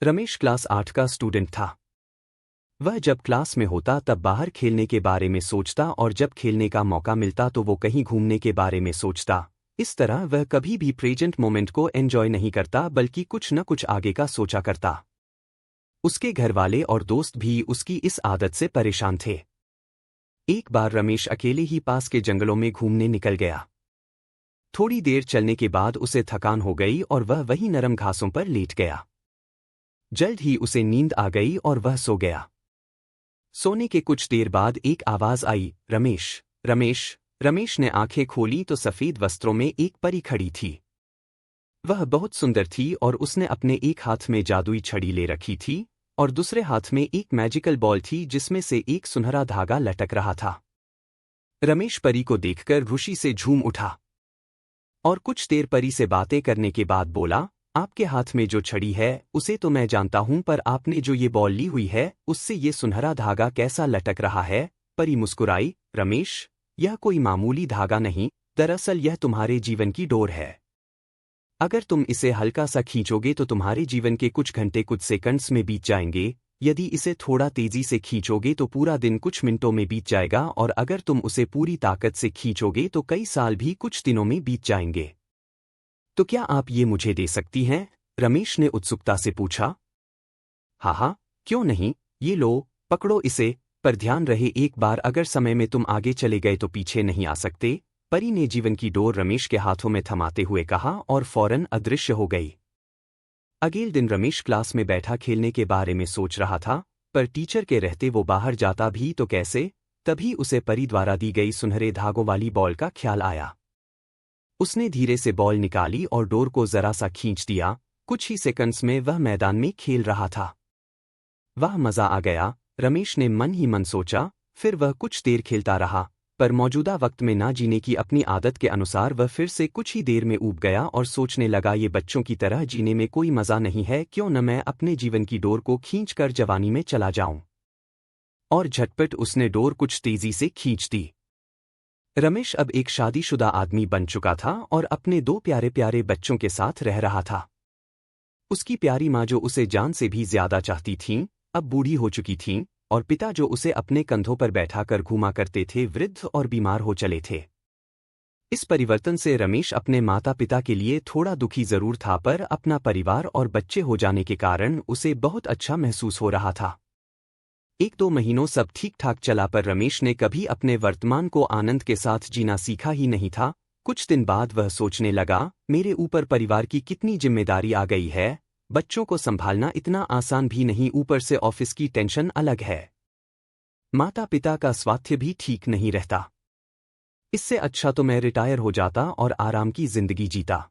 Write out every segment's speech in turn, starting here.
Ramesh class 8 का student था। वह जब क्लास में होता तब बाहर खेलने के बारे में सोचता और जब खेलने का मौका मिलता तो वो कहीं घूमने के बारे में सोचता। इस तरह वह कभी भी प्रेजेंट मोमेंट को एंजॉय नहीं करता बल्कि कुछ न कुछ आगे का सोचा करता। उसके घरवाले और दोस्त भी उसकी इस आदत से परेशान थे। एक बार रमेश अकेले ही पास के जंगलों में घूमने निकल गया। थोड़ी देर चलने के बाद उसे थकान हो गई और वह वहीं नरम घासों पर लेट गया। जल्द ही उसे नींद आ गई और वह सो गया। सोने के कुछ देर बाद एक आवाज आई, रमेश, रमेश। रमेश ने आंखें खोली तो सफेद वस्त्रों में एक परी खड़ी थी। वह बहुत सुंदर थी और उसने अपने एक हाथ में जादुई छड़ी ले रखी थी और दूसरे हाथ में एक मैजिकल बॉल थी जिसमें से एक सुनहरा धागा लटक रहा था। रमेश परी को देखकर खुशी से झूम उठा और कुछ देर परी से बातें करने के बाद बोला, आपके हाथ में जो छड़ी है उसे तो मैं जानता हूं, पर आपने जो ये बॉल ली हुई है उससे ये सुनहरा धागा कैसा लटक रहा है? परी मुस्कुराई, रमेश, यह कोई मामूली धागा नहीं, दरअसल यह तुम्हारे जीवन की डोर है। अगर तुम इसे हल्का सा खींचोगे तो तुम्हारे जीवन के कुछ घंटे कुछ सेकंड्स में बीत जाएंगे। यदि इसे थोड़ा तेजी से खींचोगे तो पूरा दिन कुछ मिनटों में बीत जाएगा और अगर तुम उसे पूरी ताकत से खींचोगे तो कई साल भी कुछ दिनों में बीत जाएंगे। तो क्या आप ये मुझे दे सकती हैं? रमेश ने उत्सुकता से पूछा। हाँ, क्यों नहीं, ये लो, पकड़ो इसे, पर ध्यान रहे एक बार अगर समय में तुम आगे चले गए तो पीछे नहीं आ सकते। परी ने जीवन की डोर रमेश के हाथों में थमाते हुए कहा और फौरन अदृश्य हो गई। अगले दिन रमेश क्लास में बैठा खेलने के बारे में सोच रहा था, पर टीचर के रहते वो बाहर जाता भी तो कैसे? तभी उसे परी द्वारा दी गई सुनहरे धागों वाली बॉल का ख्याल आया। उसने धीरे से बॉल निकाली और डोर को जरा सा खींच दिया। कुछ ही सेकंड्स में वह मैदान में खेल रहा था। वह मजा आ गया, रमेश ने मन ही मन सोचा। फिर वह कुछ देर खेलता रहा, पर मौजूदा वक्त में ना जीने की अपनी आदत के अनुसार वह फिर से कुछ ही देर में ऊब गया और सोचने लगा, ये बच्चों की तरह जीने में कोई मजा नहीं है, क्यों न मैं अपने जीवन की डोर को खींचकर जवानी में चला जाऊं। और झटपट उसने डोर कुछ तेजी से खींच दी। रमेश अब एक शादीशुदा आदमी बन चुका था और अपने 2 प्यारे प्यारे बच्चों के साथ रह रहा था। उसकी प्यारी माँ जो उसे जान से भी ज्यादा चाहती थीं, अब बूढ़ी हो चुकी थीं और पिता जो उसे अपने कंधों पर बैठाकर घुमा करते थे वृद्ध और बीमार हो चले थे। इस परिवर्तन से रमेश अपने माता पिता के लिए थोड़ा दुखी जरूर था, पर अपना परिवार और बच्चे हो जाने के कारण उसे बहुत अच्छा महसूस हो रहा था। 1-2 महीनों सब ठीक ठाक चला, पर रमेश ने कभी अपने वर्तमान को आनंद के साथ जीना सीखा ही नहीं था। कुछ दिन बाद वह सोचने लगा, मेरे ऊपर परिवार की कितनी जिम्मेदारी आ गई है। बच्चों को संभालना इतना आसान भी नहीं, ऊपर से ऑफिस की टेंशन अलग है। माता पिता का स्वास्थ्य भी ठीक नहीं रहता। इससे अच्छा तो मैं रिटायर हो जाता और आराम की जिंदगी जीता।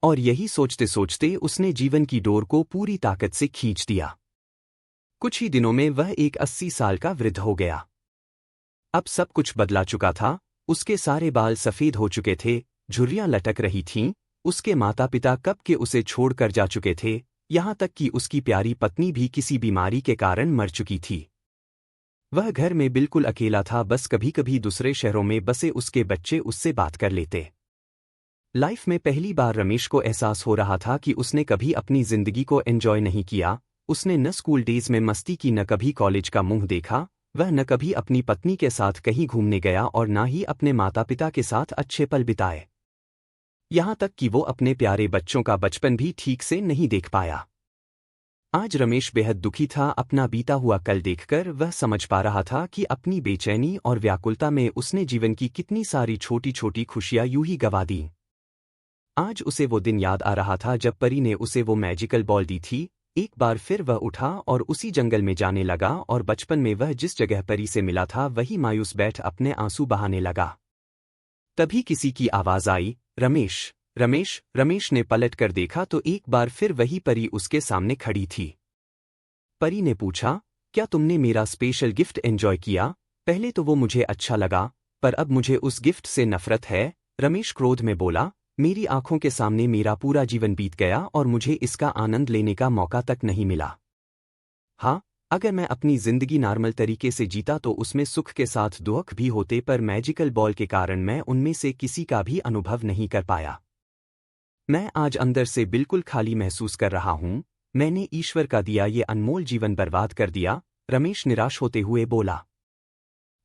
और यही सोचते सोचते उसने जीवन की डोर को पूरी ताकत से खींच दिया। कुछ ही दिनों में वह एक 80 साल का वृद्ध हो गया। अब सब कुछ बदला चुका था। उसके सारे बाल सफेद हो चुके थे, झुर्रियां लटक रही थीं। उसके माता पिता कब के उसे छोड़कर जा चुके थे, यहाँ तक कि उसकी प्यारी पत्नी भी किसी बीमारी के कारण मर चुकी थी। वह घर में बिल्कुल अकेला था, बस कभी कभी दूसरे शहरों में बसे उसके बच्चे उससे बात कर लेते। लाइफ में पहली बार रमेश को एहसास हो रहा था कि उसने कभी अपनी जिंदगी को एंजॉय नहीं किया। उसने न स्कूल डेज में मस्ती की, न कभी कॉलेज का मुंह देखा। वह न कभी अपनी पत्नी के साथ कहीं घूमने गया और न ही अपने माता पिता के साथ अच्छे पल बिताए। यहाँ तक कि वो अपने प्यारे बच्चों का बचपन भी ठीक से नहीं देख पाया। आज रमेश बेहद दुखी था। अपना बीता हुआ कल देखकर वह समझ पा रहा था कि अपनी बेचैनी और व्याकुलता में उसने जीवन की कितनी सारी छोटी छोटी खुशियां यूं ही गवा दी। आज उसे वो दिन याद आ रहा था जब परी ने उसे वो मैजिकल बॉल दी थी। एक बार फिर वह उठा और उसी जंगल में जाने लगा और बचपन में वह जिस जगह परी से मिला था वही मायूस बैठ अपने आंसू बहाने लगा। तभी किसी की आवाज आई, रमेश, रमेश। रमेश ने पलट कर देखा तो एक बार फिर वही परी उसके सामने खड़ी थी। परी ने पूछा, क्या तुमने मेरा स्पेशल गिफ्ट एंजॉय किया? पहले तो वो मुझे अच्छा लगा, पर अब मुझे उस गिफ्ट से नफरत है। रमेश क्रोध में बोला, मेरी आंखों के सामने मेरा पूरा जीवन बीत गया और मुझे इसका आनंद लेने का मौका तक नहीं मिला। हाँ, अगर मैं अपनी जिंदगी नॉर्मल तरीके से जीता तो उसमें सुख के साथ दुख भी होते, पर मैजिकल बॉल के कारण मैं उनमें से किसी का भी अनुभव नहीं कर पाया। मैं आज अंदर से बिल्कुल खाली महसूस कर रहा हूँ। मैंने ईश्वर का दिया ये अनमोल जीवन बर्बाद कर दिया, रमेश निराश होते हुए बोला।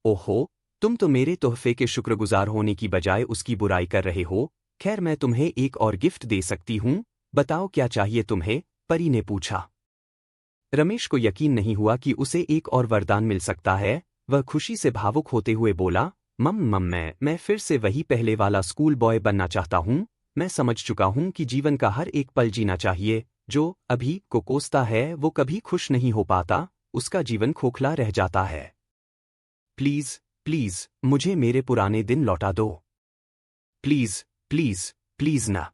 ओहो, तुम तो मेरे तोहफे के शुक्रगुजार होने की बजाय उसकी बुराई कर रहे हो। खैर, मैं तुम्हें एक और गिफ्ट दे सकती हूँ, बताओ क्या चाहिए तुम्हें, परी ने पूछा। रमेश को यकीन नहीं हुआ कि उसे एक और वरदान मिल सकता है। वह खुशी से भावुक होते हुए बोला, मम मैं फिर से वही पहले वाला स्कूल बॉय बनना चाहता हूँ। मैं समझ चुका हूँ कि जीवन का हर एक पल जीना चाहिए। जो अभी को कोसता है वो कभी खुश नहीं हो पाता, उसका जीवन खोखला रह जाता है। प्लीज प्लीज मुझे मेरे पुराने दिन लौटा दो। प्लीज प्लीज प्लीज ना।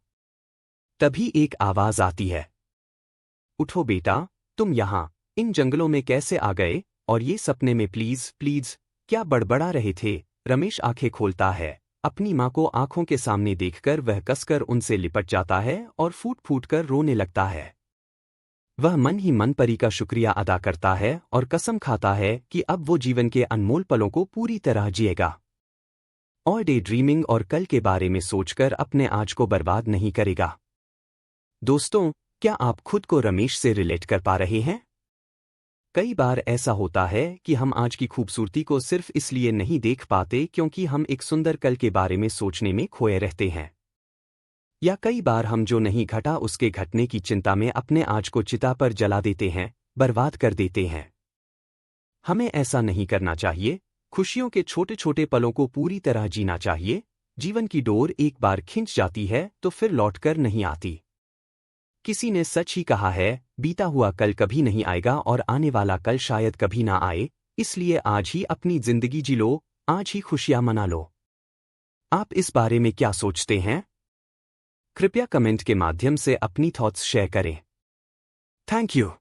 तभी एक आवाज आती है, उठो बेटा, तुम यहाँ इन जंगलों में कैसे आ गए, और ये सपने में प्लीज प्लीज क्या बड़बड़ा रहे थे। रमेश आंखें खोलता है। अपनी माँ को आंखों के सामने देखकर वह कसकर उनसे लिपट जाता है और फूट फूट कर रोने लगता है। वह मन ही मन परी का शुक्रिया अदा करता है और कसम खाता है कि अब वो जीवन के अनमोल पलों को पूरी तरह जिएगा और डे ड्रीमिंग और कल के बारे में सोचकर अपने आज को बर्बाद नहीं करेगा। दोस्तों, क्या आप खुद को रमेश से रिलेट कर पा रहे हैं? कई बार ऐसा होता है कि हम आज की खूबसूरती को सिर्फ इसलिए नहीं देख पाते क्योंकि हम एक सुंदर कल के बारे में सोचने में खोए रहते हैं। या कई बार हम जो नहीं घटा उसके घटने की चिंता में अपने आज को चिता पर जला देते हैं, बर्बाद कर देते हैं। हमें ऐसा नहीं करना चाहिए। खुशियों के छोटे छोटे पलों को पूरी तरह जीना चाहिए। जीवन की डोर एक बार खिंच जाती है तो फिर लौटकर नहीं आती। किसी ने सच ही कहा है, बीता हुआ कल कभी नहीं आएगा और आने वाला कल शायद कभी ना आए, इसलिए आज ही अपनी जिंदगी जी लो, आज ही खुशियां मना लो। आप इस बारे में क्या सोचते हैं? कृपया कमेंट के माध्यम से अपनी थॉट्स शेयर करें। Thank you.